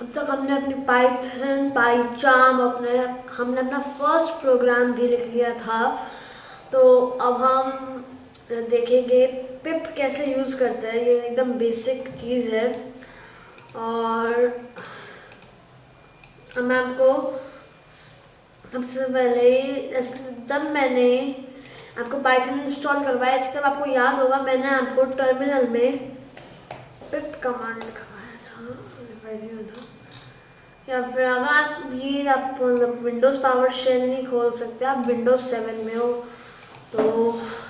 अब तक हमने अपनी पाइथन पाइचार्म हमने अपना फर्स्ट प्रोग्राम भी लिख लिया था। तो अब हम देखेंगे पिप कैसे यूज़ करते हैं। ये एकदम बेसिक चीज़ है। और मैं आपको सबसे पहले जब मैंने आपको पाइथन इंस्टॉल करवाया था तब आपको याद होगा मैंने आपको टर्मिनल में पिप कमांड लिखवाया था, दिखाई दिया था। या फिर अगर आप विंडोज़ पावर शेल नहीं खोल सकते, आप विंडोज़ 7 में हो तो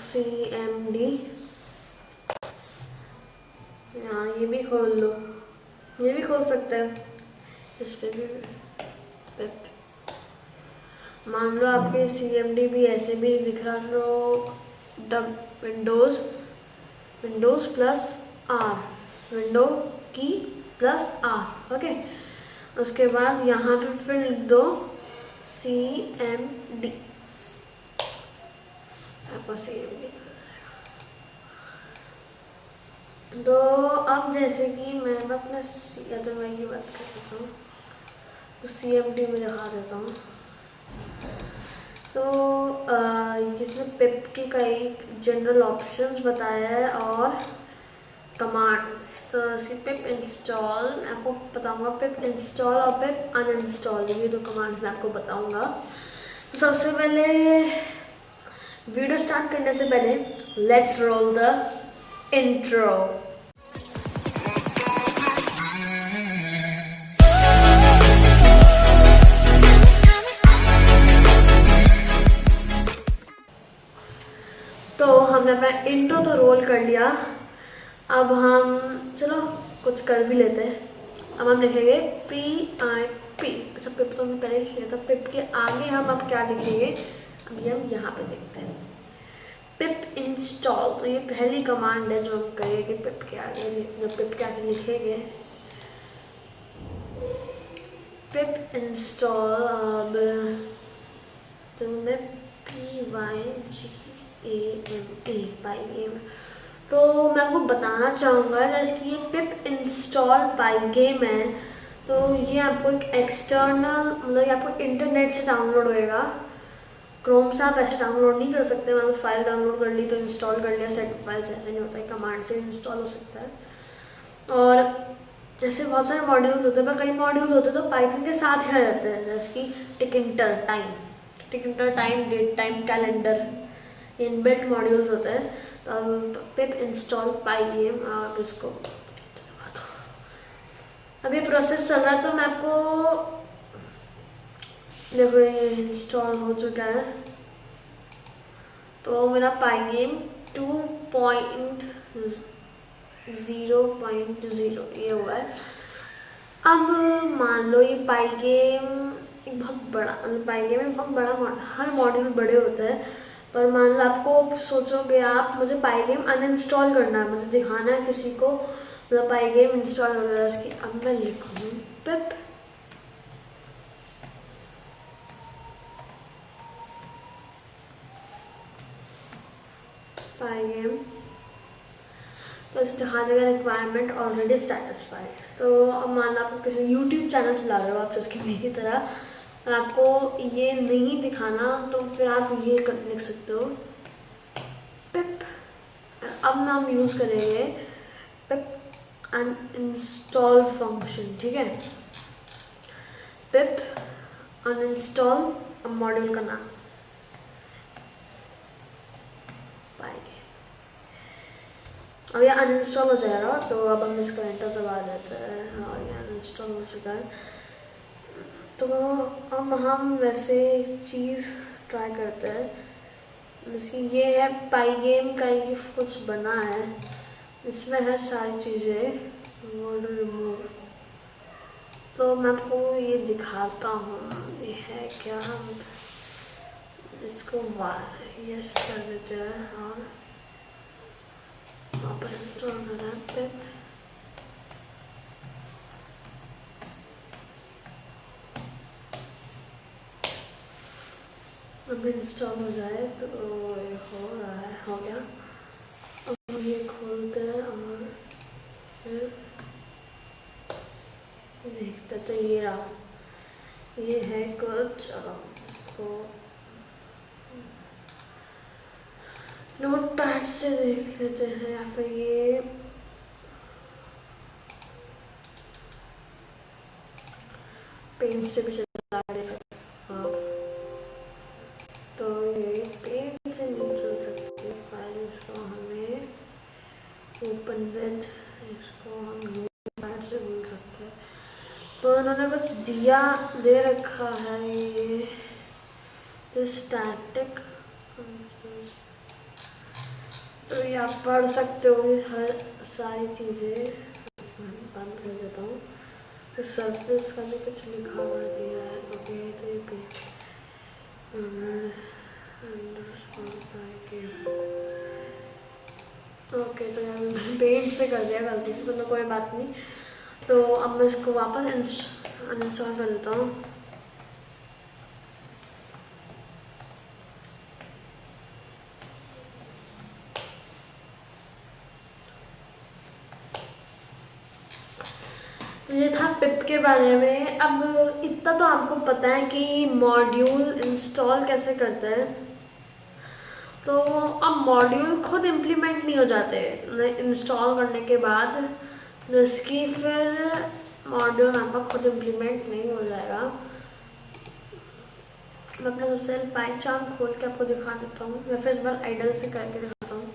CMD, हाँ ये भी खोल लो, ये भी खोल सकते हैं। इस पर भी पिप मान लो आपके CMD भी ऐसे भी दिख रहा तो विंडोज़ प्लस R, विंडो की प्लस R, ओके। उसके बाद यहाँ पे फिर लिख दो CMD, आपका CMD। तो अब जैसे कि मैं अपना या तो मैं ये बात कर देता हूँ तो CMD में दिखा देता हूँ। तो जिसमें पिप की कई जनरल ऑप्शंस बताया है और कमांड्स। तो पिप इंस्टॉल मैं आपको बताऊंगा, पिप इंस्टॉल और पिप अनइंस्टॉल, ये दो कमांड्स मैं आपको बताऊंगा। तो सबसे पहले वीडियो स्टार्ट करने से पहले लेट्स रोल द इंट्रो। तो हमने अपना इंट्रो तो रोल कर लिया। अब हम चलो कुछ कर भी लेते हैं। अब हम लिखेंगे PIP। अच्छा पिप तो हमने पहले लिख लिया था, पिप के आगे हम अब क्या लिखेंगे, अभी हम यहाँ पे देखते हैं पिप इंस्टॉल। तो ये पहली कमांड है जो हम करेंगे पिप के आगे, जब पिप के आगे लिखेंगे पिप इंस्टॉल। अब तो मैं PYGAMA तो मैं आपको बताना चाहूँगा जैसे कि ये पिप इंस्टॉल पाइगेम है। तो ये आपको एक एक्सटर्नल मतलब ये आपको इंटरनेट से डाउनलोड होएगा। क्रोम से आप ऐसे डाउनलोड नहीं कर सकते, मतलब फाइल डाउनलोड कर ली तो इंस्टॉल कर लिया, सेट फाइल्स ऐसे नहीं होता है, कमांड से इंस्टॉल हो सकता है। और जैसे बहुत सारे मॉड्यूल्स होते हैं, पर कई मॉड्यूल्स होते हैं तो पाइथन के साथ ही आ जाते हैं, जैसे कि tkinter time, date time, calendar, inbuilt modules होते हैं। तो अब पिप इंस्टॉल पाइगेम, आप इसको अभी प्रोसेस चल रहा है तो मैं आपको देखो ये इंस्टॉल हो चुका है। तो मेरा पाइगेम 2.0.0 ये हुआ है। अब मान लो ये पाइगेम एक बहुत बड़ा, पाइगेम में बहुत बड़ा हर मॉड्यूल बड़े होते हैं। पर मान लो आपको सोचोगे आप मुझे पाइगेम अनइंस्टॉल करना है, मुझे दिखाना है किसी को मतलब पाइगेम इंस्टॉल हो रहा है उसकी। अब मैं लिखूँ पिप पाइगेम, तो इसे दिखा देगा रिक्वायरमेंट ऑलरेडी सेटिस्फाइड। तो अब मान लो आपको किसी यूट्यूब चैनल चला रहे हो आप, जैसे कि मेरी तरह, और आपको ये नहीं दिखाना तो फिर आप ये लिख सकते हो पिप। अब ना हम यूज़ करेंगे पिप अनइंस्टॉल फंक्शन, ठीक है। पिप अनइंस्टॉल, अब मॉड्यूल का नाम पाएंगे। अब ये अनइंस्टॉल हो जाएगा तो अब हम इसका एंटर दबा देते हैं। हाँ ये अनइंस्टॉल हो चुका है। तो अब हम वैसे चीज़ ट्राई करते हैं, जैसे ये है पाइगेम का ये कुछ बना है, इसमें है सारी चीज़ें वर्ड रिमूव। तो मैं आपको ये दिखाता हूँ ये है क्या। हम इसको यस कर देते हैं और वापस इंस्टॉल कर रहे हैं। अब इंस्टॉल हो जाए तो ये हो रहा है, हो गया। अब ये खोलते हैं और फिर देखते तो ये रहा, ये है कुछ। चलो इसको नोट पैड से देख लेते हैं, या फिर ये पेंट से भी चला देते हैं। हाँ, तो ये पेंट से नहीं चल सकती फाइल, इसको हमें ओपन विद, इसको हम नोट पैड से बोल सकते हैं। तो इन्होंने कुछ दिया दे रखा है, ये स्टैटिक, तो ये आप पढ़ सकते हो ये हर सारी चीज़ें। बंद कर देता हूँ। तो सरफेस का भी कुछ लिखा हुआ दिया है। ओके, तो ये पे ओके, तो यार पेंट से कर दिया गलती से, तो कोई बात नहीं। तो अब मैं इसको वापस अनइंस्टॉल कर लेता हूँ। तो ये था पिप के बारे में। अब इतना तो आपको पता है कि मॉड्यूल इंस्टॉल कैसे करते हैं। तो अब मॉड्यूल खुद इम्प्लीमेंट नहीं हो जाते इंस्टॉल करने के बाद, जिसकी फिर मॉड्यूल आपका खुद इम्प्लीमेंट नहीं हो जाएगा। मैं अपना सबसे पाइचार्म खोल के आपको दिखा देता हूँ, या फिर इस बार आइडल से करके दिखाता हूँ।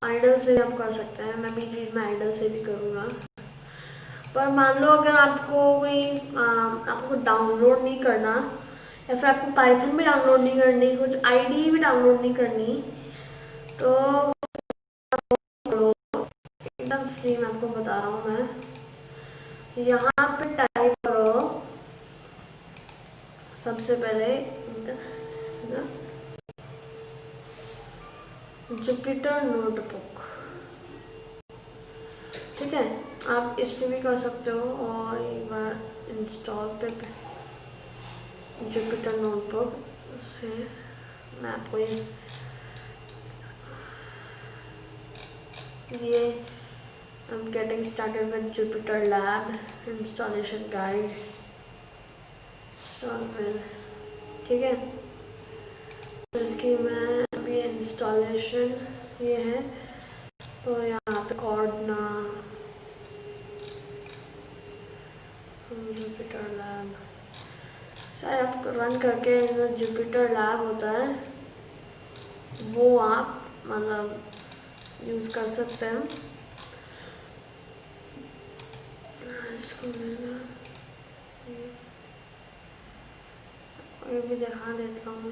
आइडल से भी आप कर सकते हैं, मैं बीच बीच में आइडल से भी करूँगा। पर मान लो अगर आपको कोई आपको डाउनलोड नहीं करना, या फिर आपको पाइथन भी डाउनलोड नहीं करनी, कुछ आईडी भी डाउनलोड नहीं करनी, तो एकदम फ्री में आपको बता रहा हूँ मैं। यहाँ पे टाइप करो सबसे पहले जुपिटर नोटबुक, ठीक है। आप इस पर भी कर सकते हो, और एक बार इंस्टॉल पे जुपिटर नोटबुक है। मैं आपको ये I'm getting started with Jupyter Lab installation guide, ठीक है। तो इसकी मैं अभी इंस्टॉलेशन ये है, तो यहाँ पे कोडना जुपिटर लैब, शायद आप रन करके जो जुपिटर लैब होता है वो आप मतलब यूज़ कर सकते हैं। इसको ये भी दिखा देता हूँ।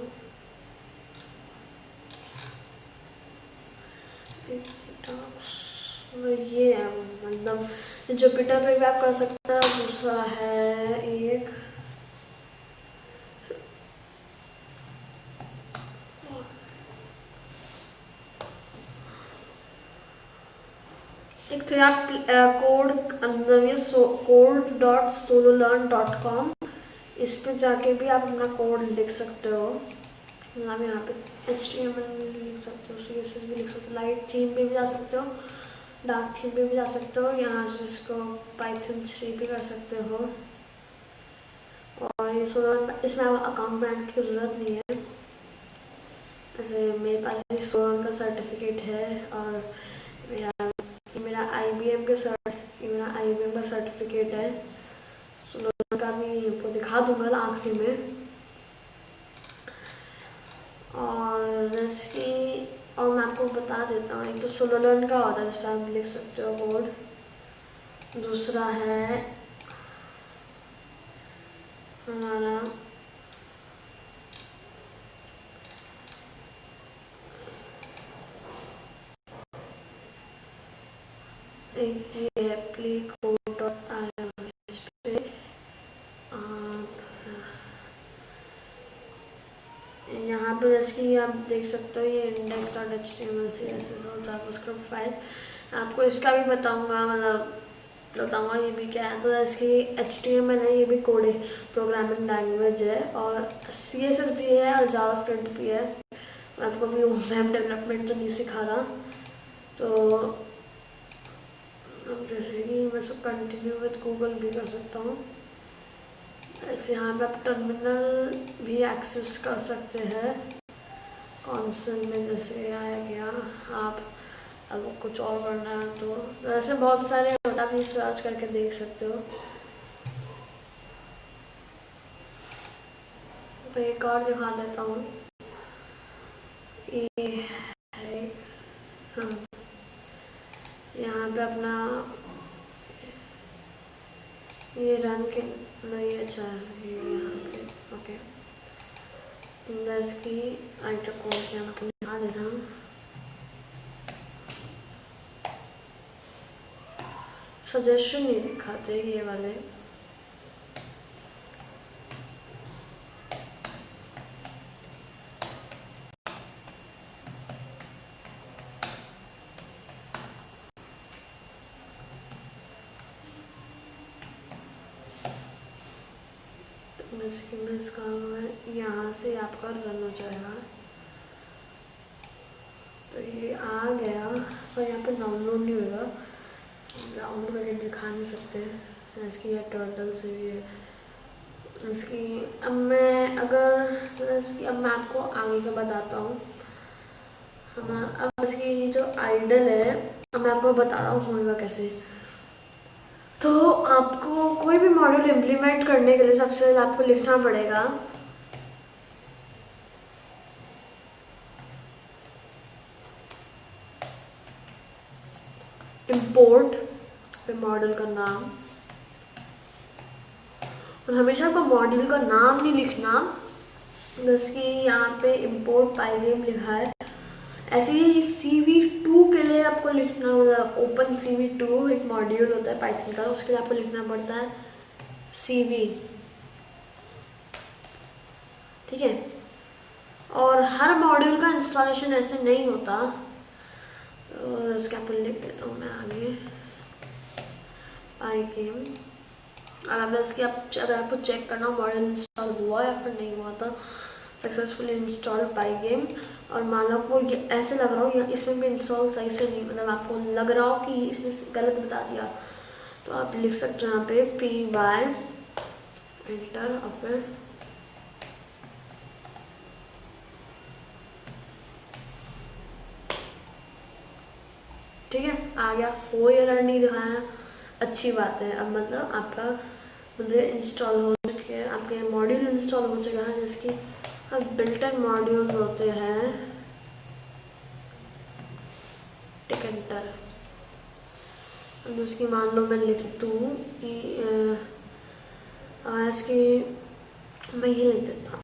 ये है मतलब जुपिटर पे भी आप कर सकते हैं। दूसरा है एक तो आप कोड अंदर ये code.sololearn.com, इस पे जाके भी आप अपना कोड लिख सकते हो। आप यहाँ पे HTML लिख सकते हो, CSS भी लिख सकते हो, लाइट थीम पे भी जा सकते हो, डार्क थीम पे भी जा सकते हो। यहाँ से इसको पाइथन 3 भी कर सकते हो। और ये इसमें अकाउंट ब्रांड की ज़रूरत नहीं है। ऐसे मेरे पास भी सोलर का सर्टिफिकेट है, और मेरा IBM का सर्टिफिकेट है। सोलर का भी आपको दिखा दूंगा आखिरी में। और मैं आपको बता देता हूँ, एक तो सोलोलर्न का होता है जिस पर आप लिख सकते हो कोड। दूसरा है हमारा एक ये है playcode.io, इस पे आप यहाँ पर जैसे आप देख सकते हो ये index.html CSS और जावास्क्रिप्ट फाइल। आपको इसका भी बताऊंगा, मतलब बताऊंगा ये भी क्या है। तो इसकी HTML है, ये भी कोड है, प्रोग्रामिंग लैंग्वेज है, और CSS भी है और जावास्क्रिप्ट भी है। मैं आपको भी वेब डेवलपमेंट तो नहीं सिखा रहा, तो जैसे कि मैं सब कंटिन्यू विद गूगल भी कर सकता हूँ। ऐसे यहाँ पे आप टर्मिनल भी एक्सेस कर सकते हैं कॉन्सोल में, जैसे आया गया। आप अब कुछ और करना है तो ऐसे बहुत सारे आप ये सर्च करके देख सकते हो। तो एक और दिखा देता हूँ, ये है, हाँ यहाँ पे अपना ये रन के नहीं, अच्छा ये यहाँ पे ओके। की आइटर कोड यहाँ पे दिखा देता हूँ। सजेशन नहीं दिखाते ये वाले। इसका यहाँ से आपका रन हो जाएगा। तो ये आ गया, तो यहाँ पे डाउनलोड नहीं होगा, डाउनलोड करके दिखा नहीं सकते हैं। इसकी ये टर्टल से भी है इसकी। अब मैं आपको आगे का बताता हूँ। अब इसकी जो आइडल है, अब मैं आपको बता रहा हूँ होगा कैसे। तो आपको कोई भी मॉड्यूल इम्प्लीमेंट करने के लिए सबसे पहले आपको लिखना पड़ेगा इंपोर्ट पे मॉड्यूल का नाम, और हमेशा आपको मॉड्यूल का नाम नहीं लिखना, जैसे कि यहाँ पे इंपोर्ट पाइगेम लिखा है। ऐसे ही CV2 के लिए आपको लिखना होगा, ओपन CV2 एक मॉड्यूल होता है पाइथन का, उसके लिए आपको लिखना पड़ता है CV, ठीक है। और हर मॉड्यूल का इंस्टॉलेशन ऐसे नहीं होता, और इसके आप लिख देता हूँ मैं आगे पाइगेम। और अब इसकी अगर आपको चेक करना मॉड्यूल इंस्टॉल हुआ या फिर नहीं हुआ था, सक्सेसफुली इंस्टॉल पाइगेम। और मान लो आपको ये ऐसे लग रहा हो या इसमें भी इंस्टॉल सही से नहीं, मतलब आपको लग रहा हो कि इसने गलत बता दिया, तो आप लिख सकते हो यहाँ पे PY एंटर, और फिर ठीक है आ गया। कोई एरर नहीं दिखाया, अच्छी बात है। अब मतलब आपका मतलब इंस्टॉल हो चुके हैं, आपके मॉड्यूल इंस्टॉल हो चुका है। जिसकी अब बिल्ट इन मॉड्यूल्स होते हैं टिकटर। अब उसकी मान लो मैं लिख दूँ कि इसकी मैं ये लिख देता हूँ,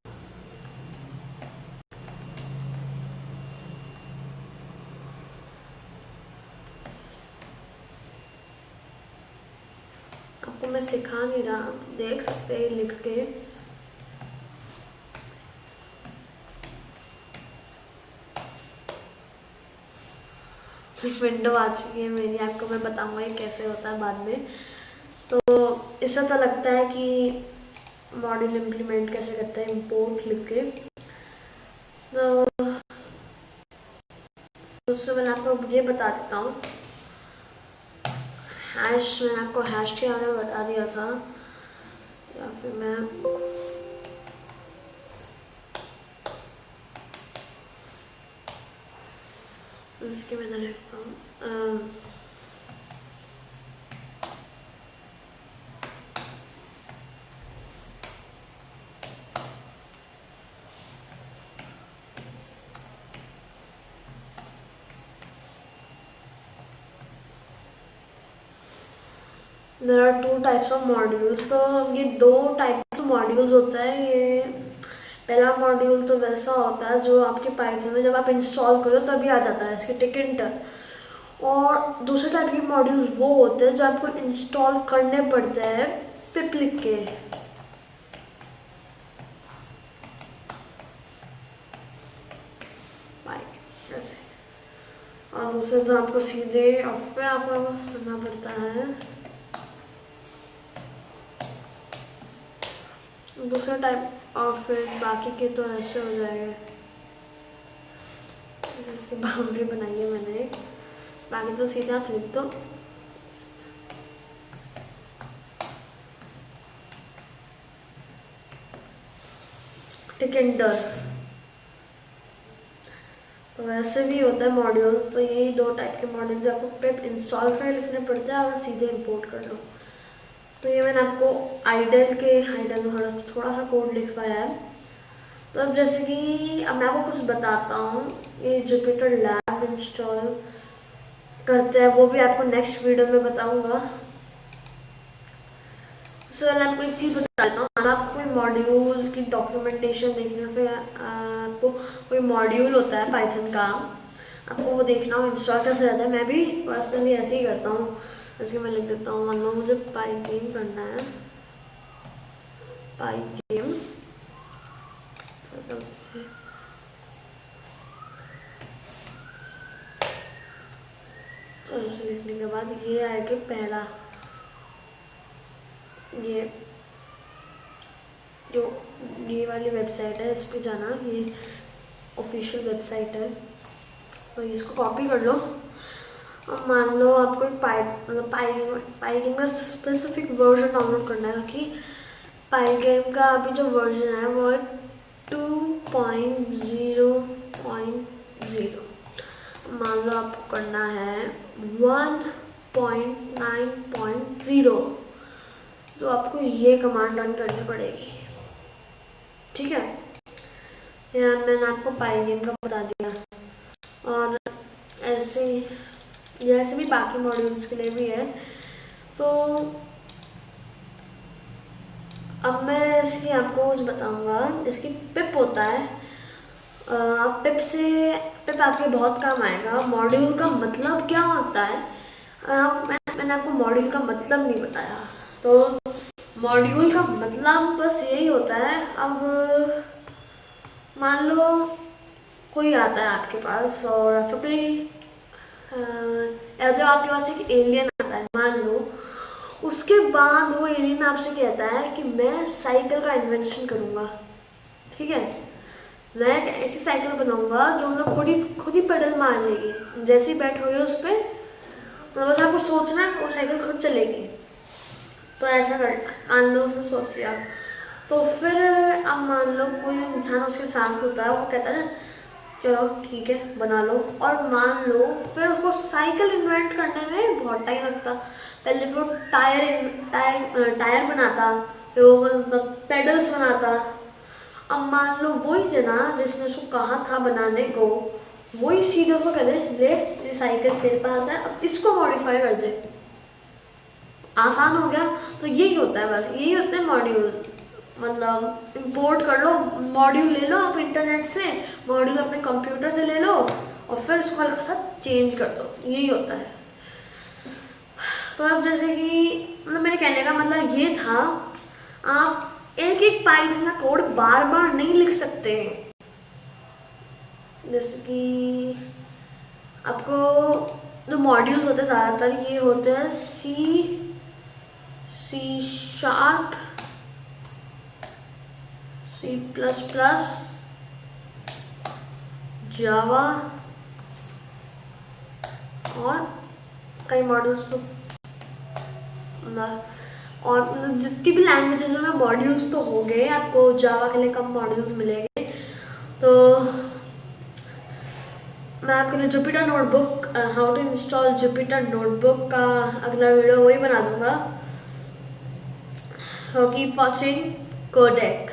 आपको मैं सिखा नहीं रहा, आप देख सकते हैं लिख के। विंडो आ चुकी है मेरी, आपको मैं बताऊंगा ये कैसे होता है बाद में। तो इससे तो लगता है कि मॉड्यूल इम्प्लीमेंट कैसे करते हैं, इंपोर्ट लिख के। तो उससे मैं आपको ये बता देता हूँ, हैश मैंने आपको हैश के बारे में बता दिया था, या फिर मैं इसके मैंने लिखता हूँ there are 2 types of modules. तो ये 2 टाइप के मॉड्यूल्स होता है। ये पहला मॉड्यूल तो वैसा होता है जो आपके पाइथन में जब आप इंस्टॉल करो तभी आ जाता है, इसके टिकटर। और दूसरे टाइप के मॉड्यूल्स वो होते हैं जो आपको इंस्टॉल करने पड़ते हैं पिप लिख के। ऐसे, और दूसरे तो आपको सीधे ऑफ पे आपको करना पड़ता है। दूसरा टाइप, और फिर बाकी के तो ऐसे हो जाएगा। इसकी बाउंड्री बनाई है मैंने, बाकी तो सीधे आप लिख दो टिकेंडर। तो वैसे भी होता है मॉड्यूल्स, तो यही दो टाइप के मॉड्यूल्स जो आपको पिप इंस्टॉल कर लिखने पड़ते हैं और सीधे इंपोर्ट कर लो। तो ये मैंने आपको आइडल में थोड़ा सा कोड लिख पाया है। तो अब जैसे कि अब मैं आपको कुछ बताता हूँ, ये जुपिटर लैब इंस्टॉल करते हैं वो भी आपको नेक्स्ट वीडियो में बताऊँगा। सर मैं आपको एक चीज़ बता देता हूँ, अगर आपको कोई मॉड्यूल की डॉक्यूमेंटेशन देखने पे आपको कोई मॉड्यूल होता है पाइथन का, आपको वो देखना हो इंस्टॉल कैसे रहता है, मैं भी पर्सनली ऐसे ही करता हूँ। जैसे मैं लिख देता हूँ, मान लो मुझे पाई गेम करना है, पाई गेम तो ऐसे लिखने के बाद ये आएगा पहला, ये जो ये वाली वेबसाइट है इस पे जाना, ये ऑफिशियल वेबसाइट है। तो इसको कॉपी कर लो और मान लो आपको एक पाई गेम का स्पेसिफिक वर्जन डाउनलोड करना है, क्योंकि पाई गेम का अभी जो वर्जन है वो 2.0.0। मान लो आपको करना है 1.9.0, तो आपको ये कमांड रन करनी पड़ेगी। ठीक है, यार मैंने आपको पाई गेम का बता दिया, और ऐसे जैसे भी बाकी मॉड्यूल्स के लिए भी है। तो अब मैं इसकी आपको कुछ बताऊंगा। इसकी पिप होता है, पिप आपके बहुत काम आएगा। मॉड्यूल का मतलब क्या होता है, मैंने आपको मॉड्यूल का मतलब नहीं बताया। तो मॉड्यूल का मतलब बस यही होता है, अब मान लो कोई आता है आपके पास और फिर कोई जब आपके पास एक एलियन आता है मान लो, उसके बाद वो एलियन आपसे कहता है कि मैं साइकिल का इन्वेंशन करूँगा। ठीक है, मैं एक ऐसी साइकिल बनाऊंगा जो मतलब खुद ही पेडल मार लेगी, जैसे ही बैठ हुई उस पर, तो बस आपको सोचना है वो साइकिल खुद चलेगी। तो ऐसा कर मान लो उसने सोच लिया, तो फिर अब मान लो कोई इंसान उसके साथ होता है, वो कहता है चलो ठीक है बना लो, और मान लो फिर उसको साइकिल इन्वेंट करने में बहुत टाइम लगता। पहले फिर वो टायर बनाता, फिर वो मतलब पेडल्स बनाता। अब मान लो वही जना जिसने उसको कहा था बनाने को, वही सीधे उसको कह दे ले ये साइकिल तेरे पास है, अब इसको मॉडिफाई कर दे, आसान हो गया। तो यही होता है, बस यही होता है मॉड्यूल। मतलब इंपोर्ट कर लो मॉड्यूल, ले लो आप इंटरनेट से, मॉड्यूल अपने कंप्यूटर से ले लो और फिर उसको हल्का सा चेंज कर दो, यही होता है। तो अब जैसे कि मतलब मेरे कहने का मतलब ये था, आप एक एक पाइथन का कोड बार बार नहीं लिख सकते। जैसे कि आपको जो मॉड्यूल्स होते हैं ज़्यादातर ये होते हैं सी शार्प, C++, जावा और कई मॉड्यूल्स तो और जितनी भी लैंग्वेजेस में मॉड्यूल्स तो हो गए, आपको जावा के लिए कम मॉड्यूल्स मिलेंगे। तो मैं आपके लिए Jupyter notebook, how to install Jupyter notebook का अगला वीडियो वही बना दूंगा। Keep watching codec.